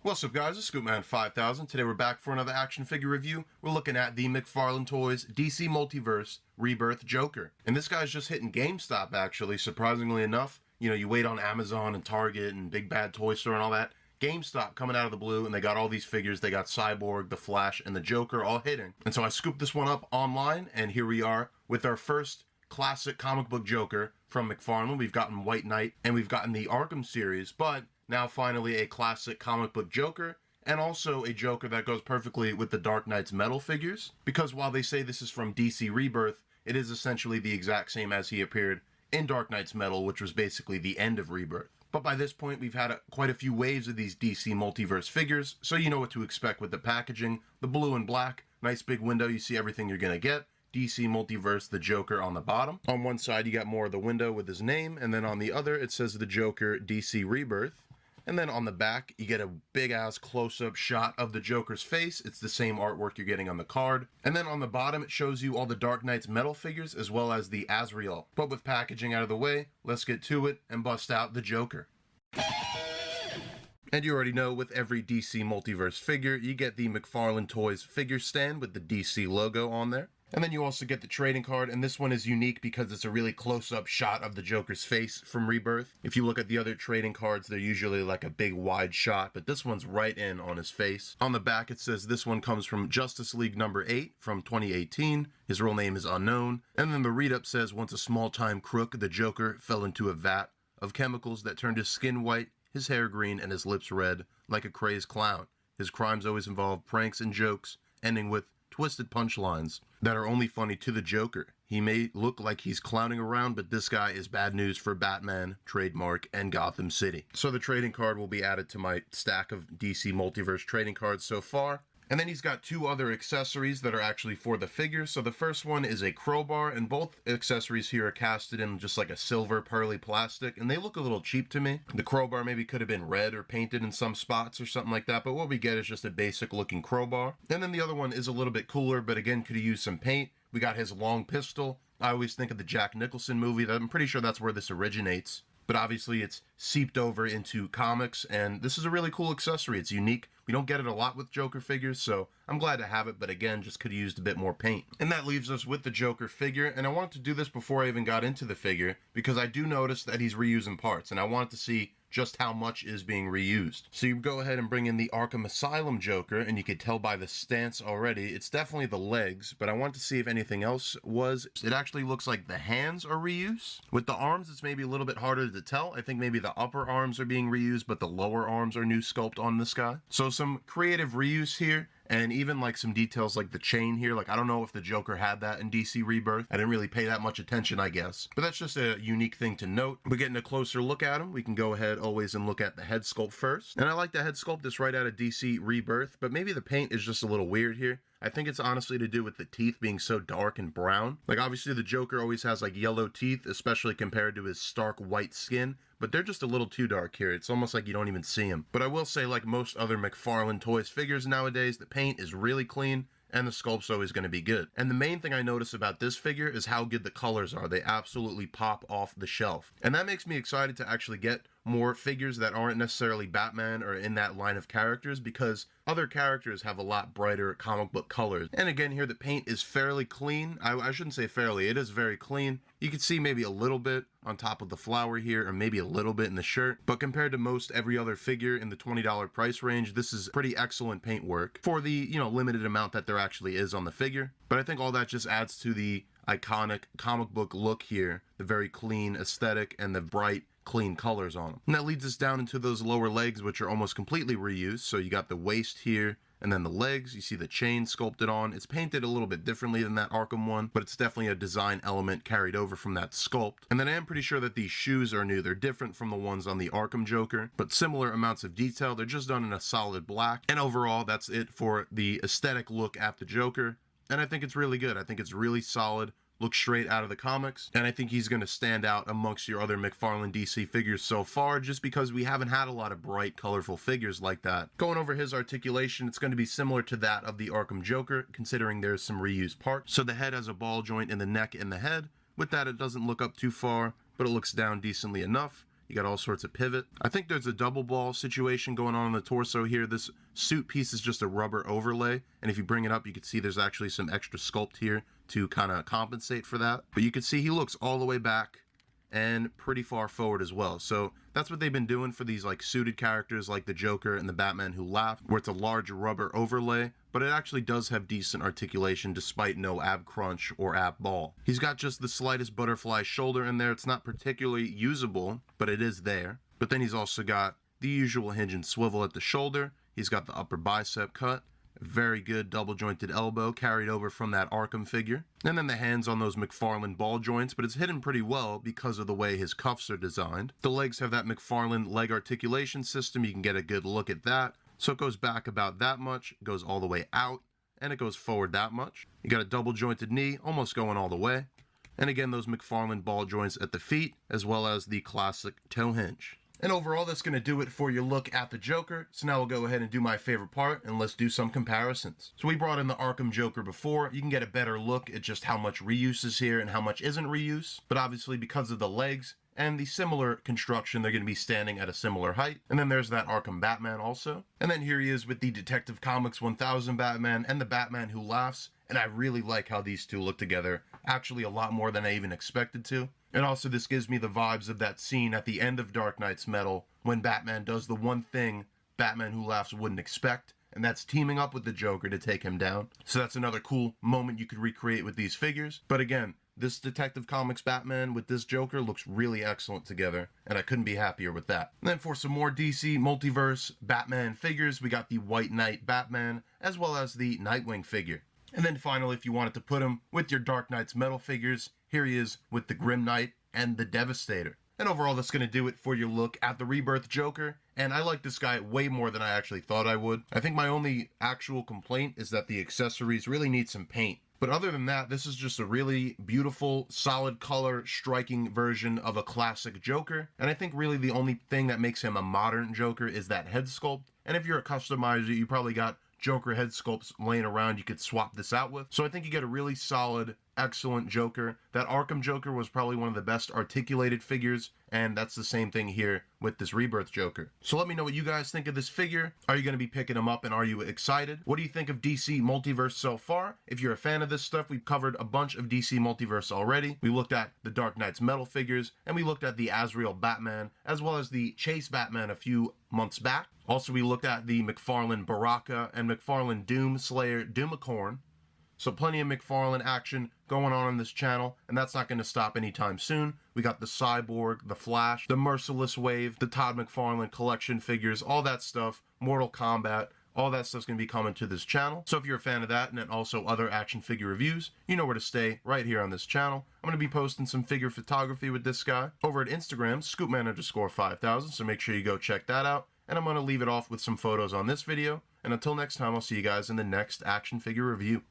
What's up guys, it's Scoopman5000. Today we're back for another action figure review. We're looking at the McFarlane Toys DC Multiverse Rebirth Joker. And this guy's just hitting GameStop actually, surprisingly enough. You know, you wait on Amazon and Target and Big Bad Toy Store and all that. GameStop coming out of the blue, and they got all these figures. They got Cyborg, the Flash, and the Joker all hitting. And so I scooped this one up online, and here we are with our first classic comic book Joker from McFarlane. We've gotten White Knight, and we've gotten the Arkham series, but now finally a classic comic book Joker, and also a Joker that goes perfectly with the Dark Knight's metal figures, because while they say this is from DC Rebirth, it is essentially the exact same as he appeared in Dark Knight's metal, which was basically the end of Rebirth. But by this point, we've had quite a few waves of these DC Multiverse figures, so you know what to expect with the packaging. The blue and black, nice big window, you see everything you're going to get. DC Multiverse, the Joker on the bottom. On one side, you got more of the window with his name, and then on the other, it says the Joker DC Rebirth. And then on the back, you get a big-ass close-up shot of the Joker's face. It's the same artwork you're getting on the card. And then on the bottom, it shows you all the Dark Knight's metal figures, as well as the Azrael. But with packaging out of the way, let's get to it and bust out the Joker. And you already know, with every DC Multiverse figure, you get the McFarlane Toys figure stand with the DC logo on there. And then you also get the trading card, and this one is unique because it's a really close-up shot of the Joker's face from Rebirth. If you look at the other trading cards, they're usually like a big wide shot, but this one's right in on his face. On the back, it says this one comes from Justice League number 8 from 2018. His real name is unknown. And then the read-up says, once a small-time crook, the Joker fell into a vat of chemicals that turned his skin white, his hair green, and his lips red, like a crazed clown. His crimes always involve pranks and jokes, ending with twisted punchlines that are only funny to the Joker. He may look like he's clowning around, but this guy is bad news for Batman, trademark, and Gotham City. So the trading card will be added to my stack of DC Multiverse trading cards so far. And then he's got two other accessories that are actually for the figure. So the first one is a crowbar, and both accessories here are casted in just like a silver pearly plastic, and they look a little cheap to me. The crowbar maybe could have been red or painted in some spots or something like that, but what we get is just a basic looking crowbar. And then the other one is a little bit cooler, but again could have used some paint. We got his long pistol. I always think of the Jack Nicholson movie. I'm pretty sure that's where this originates. But obviously it's seeped over into comics, and this is a really cool accessory. It's unique. We don't get it a lot with Joker figures, so I'm glad to have it, but again, just could have used a bit more paint. And that leaves us with the Joker figure, and I wanted to do this before I even got into the figure, because I do notice that he's reusing parts, and I wanted to see just how much is being reused. So you go ahead and bring in the Arkham Asylum Joker, and you could tell by the stance already, it's definitely the legs, but I want to see if anything else was. It actually looks like the hands are reused. With the arms, it's maybe a little bit harder to tell. I think maybe the upper arms are being reused, but the lower arms are new sculpt on this guy. So some creative reuse here. And even like some details like the chain here, like I don't know if the Joker had that in DC Rebirth. I didn't really pay that much attention, I guess. But that's just a unique thing to note. We're getting a closer look at him. We can go ahead always and look at the head sculpt first. And I like the head sculpt that's right out of DC Rebirth, but maybe the paint is just a little weird here. I think it's honestly to do with the teeth being so dark and brown. Like obviously the Joker always has like yellow teeth, especially compared to his stark white skin, but they're just a little too dark here. It's almost like you don't even see them. But I will say, like most other McFarlane Toys figures nowadays, the paint is really clean, and the sculpt's always going to be good. And the main thing I notice about this figure is how good the colors are. They absolutely pop off the shelf. And that makes me excited to actually get more figures that aren't necessarily Batman or in that line of characters, because other characters have a lot brighter comic book colors. And again, here the paint is fairly clean. I shouldn't say fairly, it is very clean. You can see maybe a little bit on top of the flower here, or maybe a little bit in the shirt. But compared to most every other figure in the $20 price range, this is pretty excellent paint work for the, you know, limited amount that there actually is on the figure. But I think all that just adds to the iconic comic book look here, the very clean aesthetic and the bright clean colors on them. And that leads us down into those lower legs, which are almost completely reused. So you got the waist here, and then the legs, you see the chain sculpted on. It's painted a little bit differently than that Arkham one, but it's definitely a design element carried over from that sculpt. And then I am pretty sure that these shoes are new. They're different from the ones on the Arkham Joker, but similar amounts of detail. They're just done in a solid black. And overall, that's it for the aesthetic look at the Joker. And I think it's really good. I think it's really solid. Looks straight out of the comics, and I think he's going to stand out amongst your other McFarlane DC figures so far, just because we haven't had a lot of bright, colorful figures like that. Going over his articulation, it's going to be similar to that of the Arkham Joker, considering there's some reused parts. So the head has a ball joint in the neck and the head. With that, it doesn't look up too far, but it looks down decently enough. You got all sorts of pivot. I think there's a double ball situation going on in the torso here. This suit piece is just a rubber overlay, and if you bring it up, you can see there's actually some extra sculpt here to kind of compensate for that. But you can see he looks all the way back and pretty far forward as well. So that's what they've been doing for these like suited characters like the Joker and the Batman Who Laughed, where it's a large rubber overlay, but it actually does have decent articulation despite no ab crunch or ab ball. He's got just the slightest butterfly shoulder in there. It's not particularly usable, but it is there. But then he's also got the usual hinge and swivel at the shoulder. He's got the upper bicep cut. Very good double jointed elbow carried over from that Arkham figure. And then the hands on those McFarlane ball joints, but it's hidden pretty well because of the way his cuffs are designed. The legs have that McFarlane leg articulation system. You can get a good look at that. So it goes back about that much, it goes all the way out, and it goes forward that much. You got a double jointed knee, almost going all the way. And again, those McFarlane ball joints at the feet, as well as the classic toe hinge. And overall, that's going to do it for your look at the Joker. So now we'll go ahead and do my favorite part, and let's do some comparisons. So we brought in the Arkham Joker before. You can get a better look at just how much reuse is here and how much isn't reuse. But obviously, because of the legs and the similar construction, they're going to be standing at a similar height. And then there's that Arkham Batman also. And then here he is with the Detective Comics 1000 Batman and the Batman Who Laughs. And I really like how these two look together. Actually, a lot more than I even expected to. And also, this gives me the vibes of that scene at the end of Dark Knight's Metal when Batman does the one thing Batman Who Laughs wouldn't expect, and that's teaming up with the Joker to take him down. So that's another cool moment you could recreate with these figures. But again, this Detective Comics Batman with this Joker looks really excellent together, and I couldn't be happier with that. And then for some more DC Multiverse Batman figures, we got the White Knight Batman, as well as the Nightwing figure. And then finally, if you wanted to put him with your Dark Knight's Metal figures, here he is with the Grim Knight and the Devastator. And overall, that's going to do it for your look at the Rebirth Joker. And I like this guy way more than I actually thought I would. I think my only actual complaint is that the accessories really need some paint. But other than that, this is just a really beautiful, solid color, striking version of a classic Joker. And I think really the only thing that makes him a modern Joker is that head sculpt. And if you're a customizer, you probably got Joker head sculpts laying around you could swap this out with. So I think you get a really solid, excellent Joker. That Arkham Joker was probably one of the best articulated figures, and that's the same thing here with this Rebirth Joker. So let me know what you guys think of this figure. Are you going to be picking him up, and are you excited? What do you think of DC Multiverse so far? If you're a fan of this stuff, we've covered a bunch of DC Multiverse already. We looked at the Dark Knight's Metal figures, and we looked at the Azrael Batman, as well as the Chase Batman a few months back. Also, we looked at the McFarlane Baraka and McFarlane Doom Slayer Doomicorn. So plenty of McFarlane action going on this channel, and that's not going to stop anytime soon. We got the Cyborg, the Flash, the Merciless Wave, the Todd McFarlane collection figures, all that stuff, Mortal Kombat, all that stuff's going to be coming to this channel. So if you're a fan of that and then also other action figure reviews, you know where to stay right here on this channel. I'm going to be posting some figure photography with this guy over at Instagram, scoopman_5000, so make sure you go check that out. And I'm going to leave it off with some photos on this video. And until next time, I'll see you guys in the next action figure review.